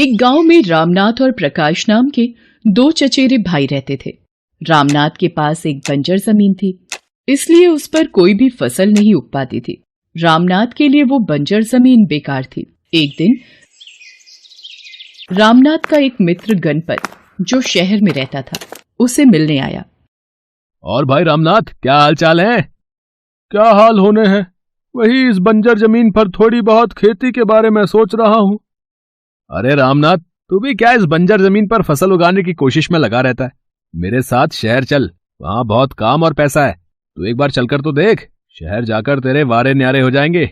एक गांव में रामनाथ और प्रकाश नाम के दो चचेरे भाई रहते थे। रामनाथ के पास एक बंजर जमीन थी, इसलिए उस पर कोई भी फसल नहीं उग पाती थी। रामनाथ के लिए वो बंजर जमीन बेकार थी। एक दिन रामनाथ का एक मित्र गणपत, जो शहर में रहता था, उसे मिलने आया। और भाई रामनाथ, क्या हाल चाल है? क्या हाल होने हैं, वही इस बंजर जमीन पर थोड़ी बहुत खेती के बारे में सोच रहा हूँ। अरे रामनाथ, तू भी क्या इस बंजर जमीन पर फसल उगाने की कोशिश में लगा रहता है? मेरे साथ शहर चल, वहां बहुत काम और पैसा है। तू एक बार चलकर तो देख, शहर जाकर तेरे वारे न्यारे हो जाएंगे।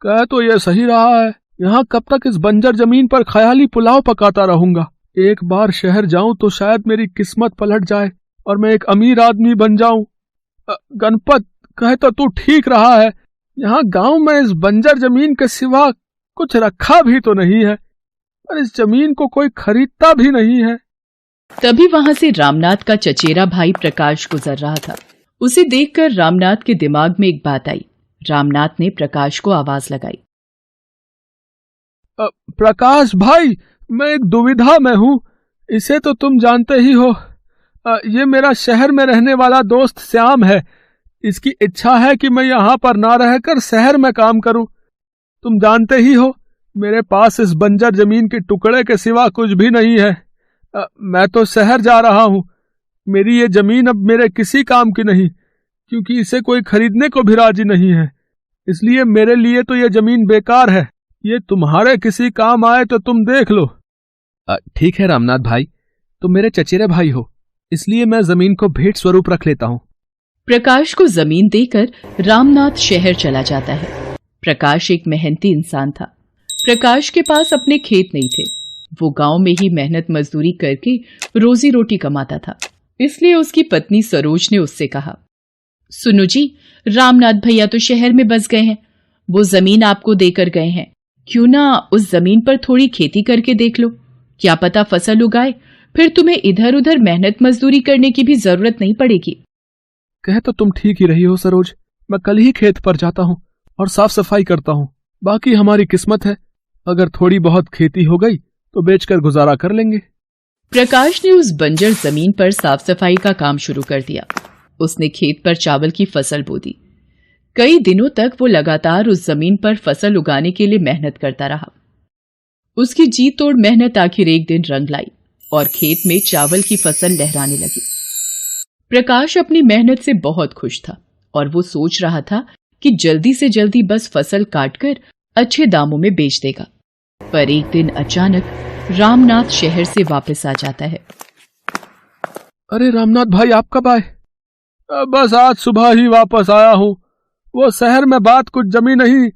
कह तो ये सही रहा है, यहाँ कब तक इस बंजर जमीन पर ख्याली पुलाव पकाता रहूंगा। एक बार शहर जाऊं तो शायद मेरी किस्मत पलट जाए और मैं एक अमीर आदमी बन जाऊं। गणपत, कहे तो तू ठीक रहा है, यहाँ गांव में इस बंजर जमीन के सिवा कुछ रखा भी तो नहीं है, और इस जमीन को कोई खरीदता भी नहीं है। तभी वहां से रामनाथ का चचेरा भाई प्रकाश गुजर रहा था। उसे देखकर रामनाथ के दिमाग में एक बात आई। रामनाथ ने प्रकाश को आवाज लगाई। प्रकाश भाई, मैं एक दुविधा में हूँ, इसे तो तुम जानते ही हो। ये मेरा शहर में रहने वाला दोस्त श्याम है। इसकी इच्छा है कि मैं यहाँ पर ना रहकर शहर में काम करूं। तुम जानते ही हो, मेरे पास इस बंजर जमीन के टुकड़े के सिवा कुछ भी नहीं है। मैं तो शहर जा रहा हूँ। मेरी ये जमीन अब मेरे किसी काम की नहीं, क्योंकि इसे कोई खरीदने को भी राजी नहीं है। इसलिए मेरे लिए तो ये जमीन बेकार है। ये तुम्हारे किसी काम आए तो तुम देख लो। ठीक है रामनाथ भाई, तुम मेरे चचेरे भाई हो, इसलिए मैं जमीन को भेंट स्वरूप रख लेता हूँ। प्रकाश को जमीन देकर रामनाथ शहर चला जाता है। प्रकाश एक मेहनती इंसान था। प्रकाश के पास अपने खेत नहीं थे। वो गांव में ही मेहनत मजदूरी करके रोजी रोटी कमाता था। इसलिए उसकी पत्नी सरोज ने उससे कहा, सुनो जी, रामनाथ भैया तो शहर में बस गए हैं। वो जमीन आपको देकर गए हैं, क्यों ना उस जमीन पर थोड़ी खेती करके देख लो। क्या पता फसल उगाए, फिर तुम्हें इधर उधर मेहनत मजदूरी करने की भी जरूरत नहीं पड़ेगी। कह तो तुम ठीक ही रही हो सरोज, मैं कल ही खेत पर जाता हूँ और साफ सफाई करता हूँ। बाकी हमारी किस्मत है, अगर थोड़ी बहुत खेती हो गई तो बेचकर गुजारा कर लेंगे। प्रकाश ने उस बंजर जमीन पर साफ सफाई का काम शुरू कर दिया। उसने खेत पर चावल की फसल बो दी। कई दिनों तक वो लगातार उस जमीन पर फसल उगाने के लिए मेहनत करता रहा। उसकी जी तोड़ मेहनत आखिर एक दिन रंग लाई और खेत में चावल की फसल लहराने लगी। प्रकाश अपनी मेहनत से बहुत खुश था और वो सोच रहा था कि जल्दी से जल्दी बस फसल काटकर अच्छे दामों में बेच देगा। पर एक दिन अचानक रामनाथ शहर से वापस आ जाता है। अरे रामनाथ भाई, आप कब आए? बस आज सुबह ही वापस आया हूँ। वो शहर में बात कुछ जमी नहीं,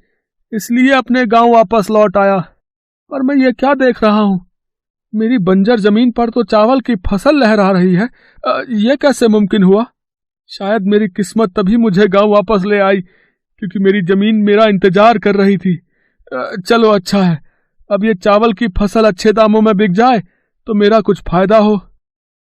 इसलिए अपने गांव वापस लौट आया। पर मैं ये क्या देख रहा हूँ, मेरी बंजर जमीन पर तो चावल की फसल लहरा रही है। ये कैसे मुमकिन हुआ? शायद मेरी किस्मत तभी मुझे गांव वापस ले आई, क्योंकि मेरी जमीन मेरा इंतजार कर रही थी। चलो अच्छा है, अब ये चावल की फसल अच्छे दामों में बिक जाए तो मेरा कुछ फायदा हो।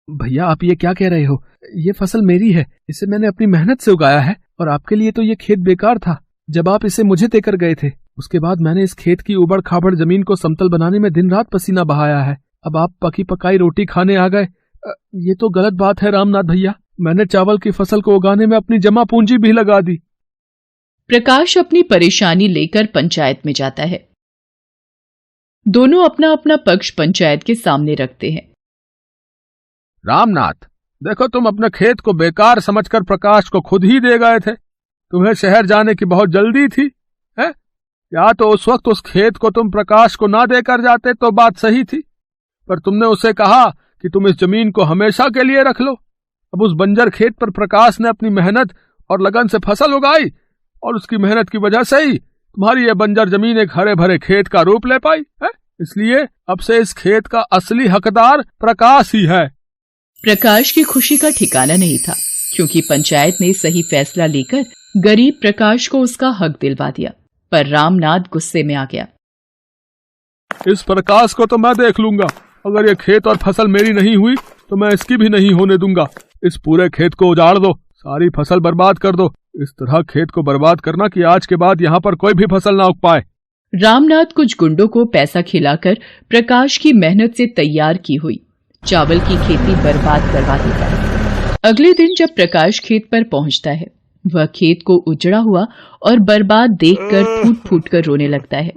भैया, आप ये क्या कह रहे हो? ये फसल मेरी है, इसे मैंने अपनी मेहनत से उगाया है, और आपके लिए तो ये खेत बेकार था जब आप इसे मुझे देकर गए थे। उसके बाद मैंने इस खेत की उबड़ खाबड़ जमीन को समतल बनाने में दिन रात पसीना बहाया है। अब आप पकी पकाई रोटी खाने आ गए। ये तो गलत बात है रामनाथ भैया। मैंने चावल की फसल को उगाने में अपनी जमा पूंजी भी लगा दी। प्रकाश अपनी परेशानी लेकर पंचायत में जाता है। दोनों अपना अपना पक्ष पंचायत के सामने रखते हैं। रामनाथ, देखो, तुम अपने खेत को बेकार समझकर प्रकाश को खुद ही दे गए थे। तुम्हें शहर जाने की बहुत जल्दी थी, है? या तो उस वक्त उस खेत को तुम प्रकाश को ना देकर जाते तो बात सही थी, पर तुमने उसे कहा कि तुम इस जमीन को हमेशा के लिए रख लो। अब उस बंजर खेत पर प्रकाश ने अपनी मेहनत और लगन से फसल उगाई, और उसकी मेहनत की वजह से ही तुम्हारी ये बंजर जमीन एक हरे भरे खेत का रूप ले पाई है। इसलिए अब से इस खेत का असली हकदार प्रकाश ही है। प्रकाश की खुशी का ठिकाना नहीं था, क्योंकि पंचायत ने सही फैसला लेकर गरीब प्रकाश को उसका हक दिलवा दिया। पर रामनाथ गुस्से में आ गया। इस प्रकाश को तो मैं देख लूंगा। अगर ये खेत और फसल मेरी नहीं हुई तो मैं इसकी भी नहीं होने दूंगा। इस पूरे खेत को उजाड़ दो, सारी फसल बर्बाद कर दो। इस तरह खेत को बर्बाद करना कि आज के बाद यहाँ पर कोई भी फसल ना उग पाए। रामनाथ कुछ गुंडों को पैसा खिलाकर प्रकाश की मेहनत से तैयार की हुई चावल की खेती बर्बाद करवा देता है। अगले दिन जब प्रकाश खेत पर पहुंचता है, वह खेत को उजड़ा हुआ और बर्बाद देखकर फूट फूट कर रोने लगता है।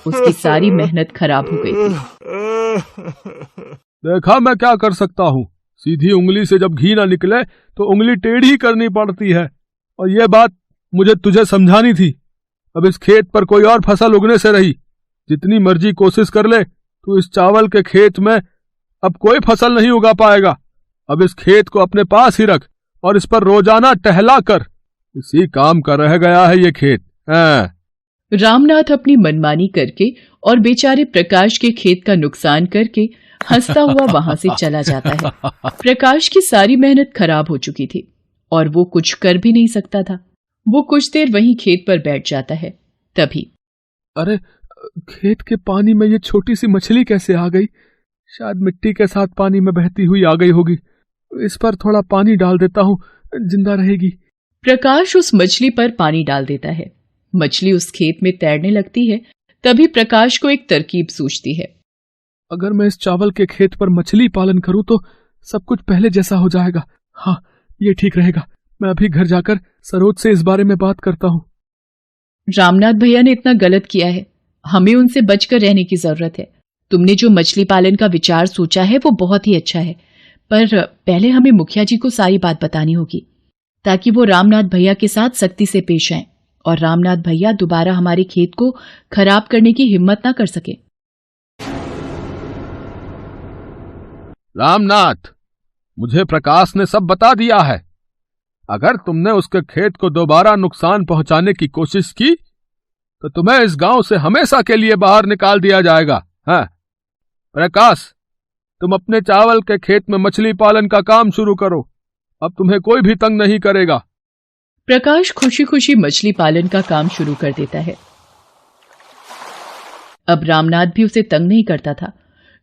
उसकी सारी मेहनत खराब हो गई थी। देखा मैं क्या कर सकता हूँ, सीधी उंगली से जब घी ना निकले तो उंगली टेढ़ी करनी पड़ती है, और ये बात मुझे तुझे समझानी थी। अब इस खेत पर कोई और फसल उगने से रही, जितनी मर्जी कोशिश कर ले तो इस चावल के खेत में अब कोई फसल नहीं उगा पाएगा। अब इस खेत को अपने पास ही रख और इस पर रोजाना टहला कर, इसी काम का रह गया है ये खेत। रामनाथ अपनी मनमानी करके और बेचारे प्रकाश के खेत का नुकसान करके हंसता हुआ वहां से चला जाता है। प्रकाश की सारी मेहनत खराब हो चुकी थी और वो कुछ कर भी नहीं सकता था। वो कुछ देर वहीं खेत पर बैठ जाता है। तभी अरे, खेत के पानी में ये छोटी सी मछली कैसे आ गई? शायद मिट्टी के साथ पानी में बहती हुई आ गई होगी। इस पर थोड़ा पानी डाल देता हूँ, जिंदा रहेगी। प्रकाश उस मछली पर पानी डाल देता है। मछली उस खेत में तैरने लगती है। तभी प्रकाश को एक तरकीब सूझती है। अगर मैं इस चावल के खेत पर मछली पालन करूं तो सब कुछ पहले जैसा हो जाएगा। हाँ, ये ठीक रहेगा। मैं अभी घर जाकर सरोज से इस बारे में बात करता हूँ। रामनाथ भैया ने इतना गलत किया है, हमें उनसे बचकर रहने की जरूरत है। तुमने जो मछली पालन का विचार सोचा है वो बहुत ही अच्छा है, पर पहले हमें मुखिया जी को सारी बात बतानी होगी, ताकि वो रामनाथ भैया के साथ सख्ती से पेश आएं और रामनाथ भैया दोबारा हमारे खेत को खराब करने की हिम्मत ना कर सके। रामनाथ, मुझे प्रकाश ने सब बता दिया है। अगर तुमने उसके खेत को दोबारा नुकसान पहुंचाने की कोशिश की तो तुम्हें इस गांव से हमेशा के लिए बाहर निकाल दिया जाएगा। हाँ प्रकाश, तुम अपने चावल के खेत में मछली पालन का काम शुरू करो। अब तुम्हें कोई भी तंग नहीं करेगा। प्रकाश खुशी खुशी मछली पालन का काम शुरू कर देता है। अब रामनाथ भी उसे तंग नहीं करता था,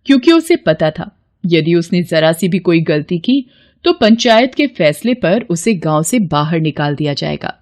क्योंकि उसे पता था यदि उसने जरा सी भी कोई गलती की तो पंचायत के फैसले पर उसे गांव से बाहर निकाल दिया जाएगा।